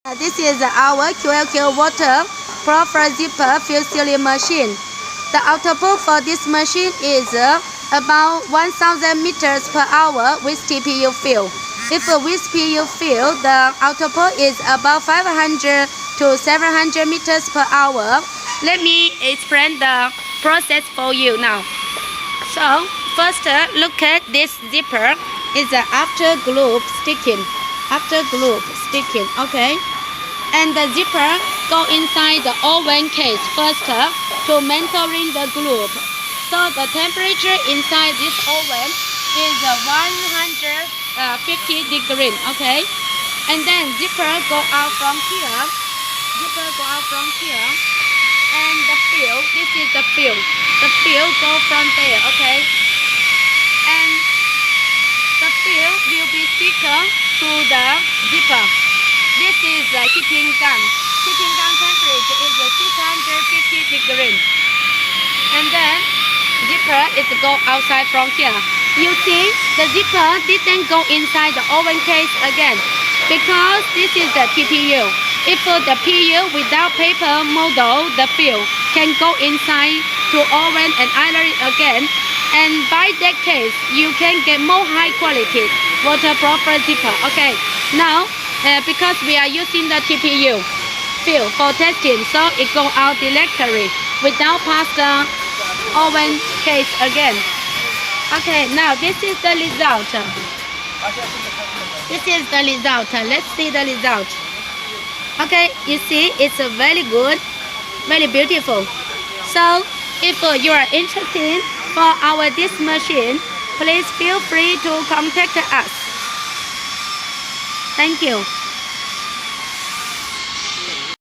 This is our QLQ water profile zipper fill sealing machine. The output for this machine is about 1000 meters per hour with TPU fill. If with PU fill, the output is about 500 to 700 meters per hour. Let me explain the process for you now. So first, look at this zipper. It's an afterglobe sticking. Okay. And the zipper go inside the oven case first to mentoring the globe. So the temperature inside this oven is 150 degrees. Okay. And then zipper go out from here. And the fill, this is the fill. The fill go from there. Okay. And the fill will be sticker to the zipper. This is the heating gun. Heating gun temperature is 650 degrees. And then zipper is go outside from here. You see, the zipper didn't go inside the oven case again because this is the TPU. If the PU without paper model, the fill can go inside to oven and iron it again. And by that case, you can get more high quality waterproof zipper. Okay, now because we are using the TPU fill for testing, so it go out directly without pass the oven case again. Okay, now this is the result. Let's see the result. Okay, you see, it's very good, very beautiful. So if you are interested for this machine, please feel free to contact us. Thank you.